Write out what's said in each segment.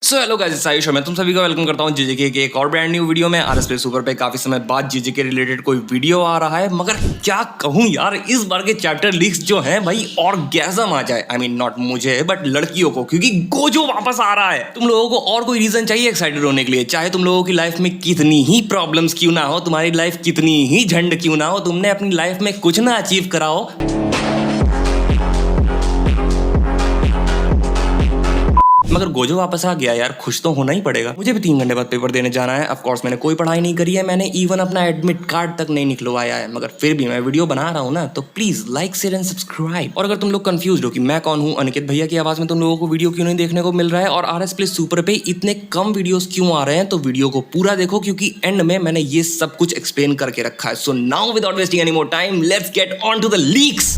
So hello guys, Ayush मैं तुम सभी का वेलकम करता हूँ जीजेके के एक और ब्रांड न्यू वीडियो में। आरएसपी सुपर पे काफी समय बाद जीजेके रिलेटेड कोई वीडियो आ रहा है, मगर क्या कहूँ यार, इस बार के चैप्टर लीक्स जो हैं भाई ऑर्गेज़म आ जाए। आई मीन नॉट मुझे बट लड़कियों को, क्योंकि गोजो वापस आ रहा है। तुम लोगों को और कोई रीजन चाहिए एक्साइटेड होने के लिए? चाहे तुम लोगों की लाइफ में कितनी ही प्रॉब्लम्स क्यों ना हो, तुम्हारी लाइफ कितनी ही झंड क्यों ना हो, तुमने अपनी लाइफ में कुछ ना अचीव करा हो, मगर गोजो वापस आ गया यार, खुश तो होना ही पड़ेगा। मुझे भी 3 घंटे बाद पेपर देने जाना है। ऑफ कोर्स मैंने कोई पढ़ाई नहीं करी है, मैंने इवन अपना एडमिट कार्ड तक नहीं निकलवाया है, मगर फिर भी मैं वीडियो बना रहा हूँ ना, तो please like share and subscribe. और अगर तुम लोग कंफ्यूज हो कि मैं कौन हूँ, अनिकेत भैया की आवाज में तुम लोगों को वीडियो क्यों नहीं देखने को मिल रहा है और RS+ सुपर पे इतने कम वीडियोस क्यों आ रहे हैं, तो वीडियो को पूरा देखो, क्योंकि एंड में मैंने ये सब कुछ एक्सप्लेन करके रखा है। So now without wasting any more time, let's get on to the leaks.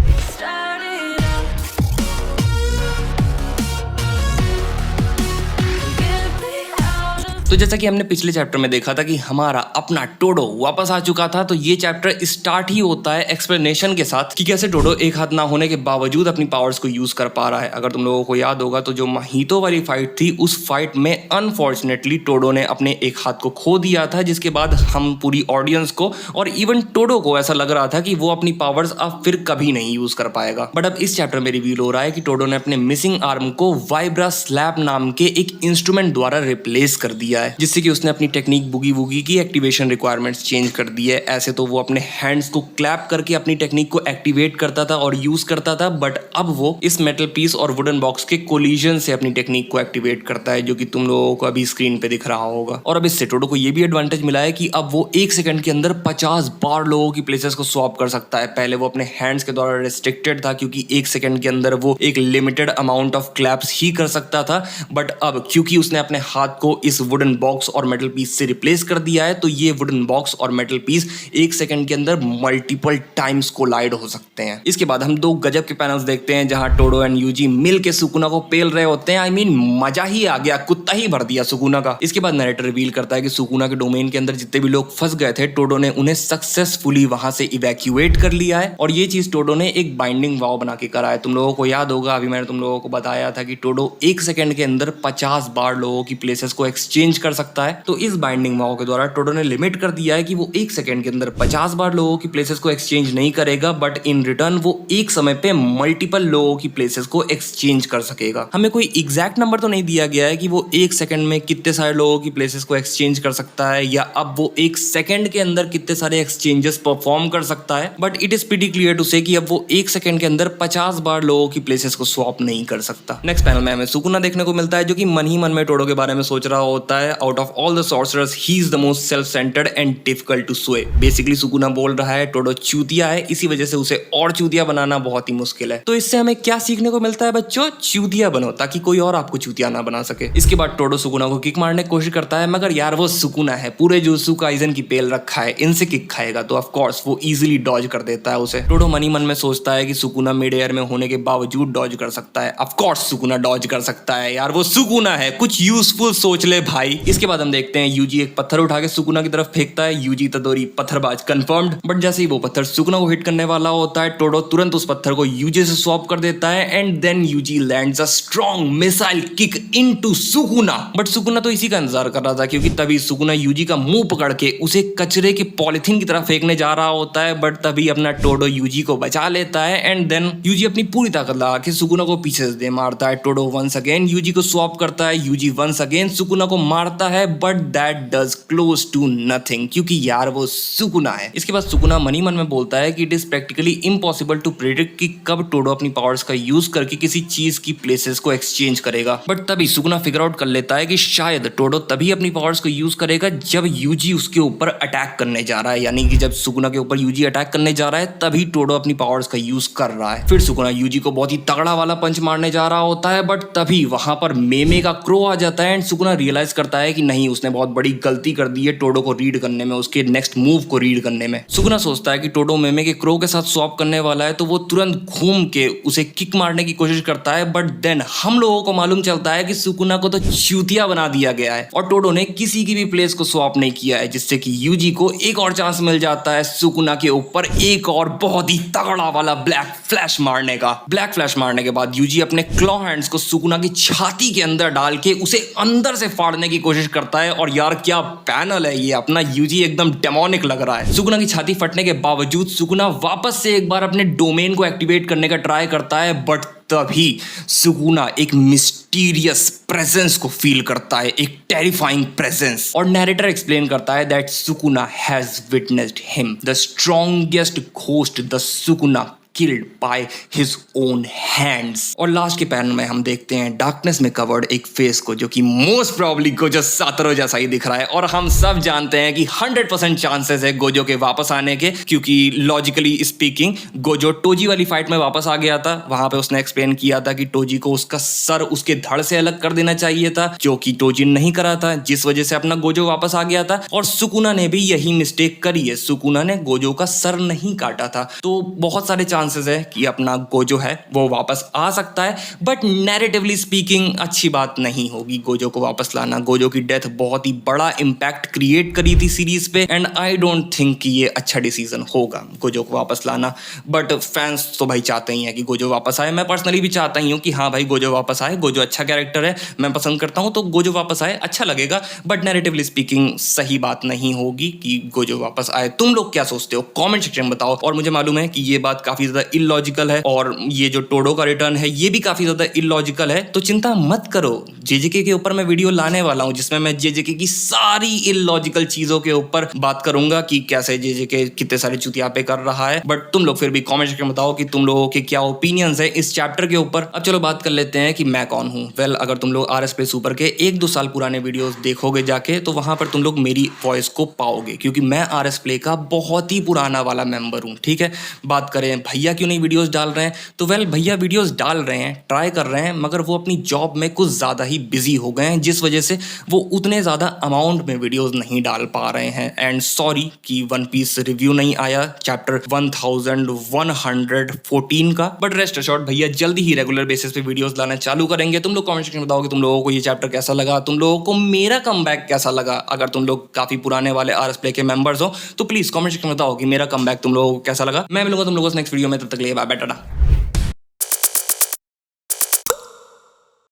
तो जैसा कि हमने पिछले चैप्टर में देखा था कि हमारा अपना टोडो वापस आ चुका था, तो ये चैप्टर स्टार्ट ही होता है एक्सप्लेनेशन के साथ कि कैसे टोडो एक हाथ ना होने के बावजूद अपनी पावर्स को यूज कर पा रहा है। अगर तुम लोगों को याद होगा तो जो महितो वाली फाइट थी, उस फाइट में अनफॉर्चुनेटली टोडो ने अपने एक हाथ को खो दिया था, जिसके बाद हम पूरी ऑडियंस को और इवन टोडो को ऐसा लग रहा था कि वो अपनी पावर्स अब फिर कभी नहीं यूज कर पाएगा। बट अब इस चैप्टर में रिवील हो रहा है कि टोडो ने अपने मिसिंग आर्म को वाइब्रा स्लैप नाम के एक इंस्ट्रूमेंट द्वारा रिप्लेस कर दिया है, जिससे कि उसने अपनी टेक्निक बुगी वुगी की एक्टिवेशन रिक्वायरमेंट्स चेंज कर दी है। ऐसे तो वो अपने हैंड्स को क्लैप करके अपनी टेक्निक को एक्टिवेट करता था और यूज करता था, बट अब वो इस मेटल पीस और वुडन बॉक्स के कोलिजन से अपनी टेक्निक को एक्टिवेट करता है, जो कि तुम लोगों को अभी स्क्रीन पे दिख रहा होगा। और अब इससे टोडो को ये भी एडवांटेज मिला है कि अब वो 1 सेकंड के अंदर 50 बार लोगों की प्लेसेस को स्वैप कर सकता है। पहले वो अपने हैंड्स के द्वारा रिस्ट्रिक्टेड था, क्योंकि 1 सेकंड के अंदर वो एक लिमिटेड अमाउंट ऑफ क्लैप्स ही कर सकता था, बट अब क्योंकि उसने अपने हाथ को इस वुडन बॉक्स और मेटल पीस से रिप्लेस कर दिया है, तो ये वुडन बॉक्स और मेटल पीस 1 सेकंड के अंदर मल्टीपल टाइम्स कोलाइड हो सकते हैं। इसके बाद हम 2 गजब के पैनल्स देखते हैं, जहां टोडो एंड यूजी मिल के सुकुना को पेल रहे होते हैं। आई मीन मजा ही आ गया, कुत्ता ही भर दिया सुकुना का। इसके बाद नरेटर रिवील करता है कि सुकुना के डोमेन के अंदर जितने भी लोग फंस गए थे, टोडो ने उन्हें सक्सेसफुली वहां से इवैक्यूएट कर लिया है, और ये चीज टोडो ने एक बाइंडिंग वाव बना के करा है। तुम लोगों को याद होगा, अभी मैंने तुम लोगों को बताया था कि टोडो 1 सेकंड के अंदर 50 बार लोगों की प्लेसेस को एक्सचेंज कर सकता है। तो इस बाइंडिंग वाव के द्वारा टोडो ने लिमिट कर दिया है कि वो 1 सेकंड के अंदर 50 बार लोगों की प्लेसेस को एक्सचेंज नहीं करेगा, बट इन रिटर्न वो एक समय पे मल्टीपल लोगों की प्लेसेस को एक्सचेंज कर सकेगा। हमें कोई एग्जैक्ट नंबर तो नहीं दिया गया है कि वो 1 सेकंड में कितने सारे लोगों की प्लेसेस को एक्सचेंज कर सकता है, या अब वो 1 सेकंड के अंदर कितने सारे एक्सचेंजेस परफॉर्म कर सकता है, but it is pretty clear to say कि अब वो 1 सेकंड के अंदर 50 बार लोगों की प्लेसेस को स्वैप नहीं कर सकता। नेक्स्ट पैनल में हमें सुकुना देखने को मिलता है, जो कि मन ही मन में टोडो के बारे में सोच रहा होता है। Out of all the sorcerers he is the most self centred and difficult to sway. Basically Sukuna बोल रहा है टोडो चूतिया है, इसी वजह से उसे और चूतिया बनाना बहुत ही मुश्किल है। तो इससे हमें क्या सीखने को मिलता है बच्चों? चूतिया बनो, ताकि कोई और आपको चूतिया ना बना सके। इसके बाद टोडो सुकुना को किक मारने की कोशिश करता है, मगर यार वो सुकुना है, पूरे जुत्सु काइजन की पेल रखा है, इनसे किक खाएगा तो ऑफ कोर्स वो इजीली डॉज कर देता है उसे। टोडो मनी मन में सोचता है कि सुकुना मिड एयर में होने के बावजूद डॉज कर सकता है। ऑफ कोर्स सुकुना डॉज कर सकता है यार, वो सुकुना है, कुछ यूजफुल सोच ले भाई। इसके बाद हम देखते हैं यूजी एक पत्थर उठा के सुकुना की तरफ फेंकता है। यूजी तदोरी पत्थरबाज कंफर्म्ड, बट जैसे ही वो पत्थर सुकुना को हिट करने वाला होता है, टोडो तुरंत उस पत्थर को यूजी से स्वैप कर देता है, and then Yuji lands a strong missile kick into Sukuna. But Sukuna तो इसी का इंतजार कर रहा था, क्योंकि तभी सुकुना यूजी का मुंह पकड़ के उसे कचरे के पॉलिथीन की तरफ फेंकने जा रहा होता है, बट तभी अपना टोडो यूजी को बचा लेता है, एंड देन यूजी अपनी पूरी ताकत लगा के सुकुना को पीछे से दे मारता है। टोडो वंस अगेन यूजी को स्वैप करता है, यूजी वंस अगेन सुकुना को मारता है, but that does close to nothing, क्योंकि यार वो सुकुना है। इसके बाद सुकुना मनी मन में बोलता है कि it is practically impossible to predict कि कब टोडो अपनी पावर्स का यूज करके किसी चीज की प्लेसेस को एक्सचेंज करेगा। बट तभी सुकुना फिगर आउट कर लेता है कि शायद टोडो तभी अपनी पावर्स को यूज करेगा जब यूजी उसके ऊपर अटैक करने जा रहा है, यानी कि जब सुकुना के ऊपर यूजी अटैक करने जा रहा है, तभी टोडो अपनी पावर्स का यूज कर रहा है। फिर सुकुना यूजी को बहुत ही तगड़ा वाला पंच मारने जा रहा होता है, बट तभी वहां पर मेमे का क्रो आ जाता है, एंड सुकुना रियलाइज करता जाता है कि नहीं, उसने बहुत बड़ी गलती कर दी है टोडो को रीड करने में, उसके नेक्स्ट मूव को रीड करने में। सुकुना सोचता है कि टोडो मेमे के क्रो के साथ स्वैप करने वाला है, तो वो तुरंत घूम के उसे किक मारने की कोशिश करता है, बट देन हम लोगों को मालूम चलता है कि सुकुना को तो चूतिया बना दिया गया है और टोडो ने किसी की भी प्लेस को स्वैप नहीं किया है, जिससे कि यूजी को एक और चांस मिल जाता है सुकुना के ऊपर एक और बहुत ही तगड़ा वाला ब्लैक फ्लैश मारने का। ब्लैक फ्लैश मारने के बाद यूजी अपने क्लॉ हैंड्स को सुकुना की छाती के अंदर डाल के उसे अंदर से फाड़ने की कोशिश करता है। और यार क्या पैनल है ये, अपना यूजी एकदम डेमोनिक लग रहा है। सुकुना की छाती फटने के बावजूद सुकुना वापस से एक बार अपने डोमेन को एक्टिवेट करने का ट्राई करता है, बट तभी सुकुना एक मिस्टीरियस प्रेजेंस को फील करता है, एक टेरिफाइंग प्रेजेंस। और नैरेटर एक्सप्लेन करता है that Sukuna has witnessed him, the strongest ghost, the Sukuna killed by his own hands। और लास्ट के पैनल में हम देखते हैं डार्कनेस में कवर्ड एक फेस को, जो कि मोस्ट प्रोबेबली गोजो सातरो जैसा ही दिख रहा है। और हम सब जानते हैं कि 100% चांसेस है गोजो के वापस आने के, क्योंकि लॉजिकली स्पीकिंग गोजो टोजी वाली फाइट में वापस आ गया था। वहां पे उसने एक्सप्लेन किया था कि टोजी को उसका सर उसके धड़ से अलग कर देना चाहिए था, जो कि टोजी नहीं करा था, जिस वजह से अपना गोजो वापस आ गया था। और सुकुना ने भी यही मिस्टेक करी है, सुकुना ने गोजो का सर नहीं काटा था। तो बहुत सारे चांसेस है कि अपना गोजो है वो वापस आ सकता है, बट नैरेटिवली स्पीकिंग अच्छी बात नहीं होगी गोजो को वापस लाना। गोजो की डेथ बहुत ही बड़ा इंपैक्ट क्रिएट करी थी सीरीज पे, एंड आई डोंट थिंक कि ये अच्छा डिसीजन होगा गोजो को वापस लाना। बट फैंस तो भाई चाहते ही हैं कि गोजो वापस आए। मैं पर्सनली भी चाहता ही हूँ कि हाँ भाई गोजो वापस आए, गोजो अच्छा कैरेक्टर है, मैं पसंद करता हूँ, तो गोजो वापस आए अच्छा लगेगा। बट नैरेटिवली स्पीकिंग सही बात नहीं होगी कि गोजो वापस आए। तुम लोग क्या सोचते हो कॉमेंट सेक्शन में बताओ। और मुझे मालूम है कि ये बात काफी ज्यादा इलॉजिकल है, और ये जो टोडो का रिटर्न है ये भी काफी ज्यादा इलॉजिकल है, तो चिंता मत करो, जेजेके के ऊपर मैं वीडियो लाने वाला हूं जिसमें मैं जेजेके की सारी इलॉजिकल चीजों के ऊपर बात करूंगा कि कैसे जेजेके कितने सारे चुतियापे कर रहा है। बट तुम लोग फिर भी कमेंट सेक्शन में बताओ कि तुम लोगों के क्या ओपिनियंस है इस चैप्टर के ऊपर। अब चलो बात कर लेते हैं कि मैं कौन हूं। वेल, अगर तुम लोग RS प्ले सुपर के 1-2 साल पुराने वीडियोस देखोगे जाके, तो वहां पर तुम लोग मेरी वॉइस को पाओगे, क्योंकि मैं RS प्ले का बहुत ही पुराना वाला मेंबर हूं। ठीक है, बात करें भैया क्यों नहीं वीडियोस डाल रहे हैं, तो वेल भैया वीडियोस डाल रहे हैं, ट्राई कर रहे हैं, मगर वो अपनी जॉब में कुछ ज़्यादा ही बिजी हो गए हैं, जिस वजह से वो उतने ज़्यादा अमाउंट में वीडियोस नहीं डाल पा रहे हैं। एंड सॉरी कि वन पीस रिव्यू नहीं आया चैप्टर 1114 का, बट रेस्ट अश्योर्ड भैया जल्दी ही रेगुलर बेसिस पे वीडियोस लाना चालू करेंगे। तुम लोग कमेंट सेक्शन में बताओ कि तुम लोगों को ये चैप्टर कैसा लगा, तुम लोगों को मेरा कमबैक कैसा लगा। अगर तुम लोग काफ़ी पुराने वाले RS प्ले के मेंबर्स हो तो प्लीज़ कमेंट सेक्शन में बताओ कि मेरा कमबैक तुम लोगों को कैसा लगा। मैं मिलूंगा तुम लोगों को नेक्स्ट वीडियो में, तब तक के लिए बाय बाय टाटा।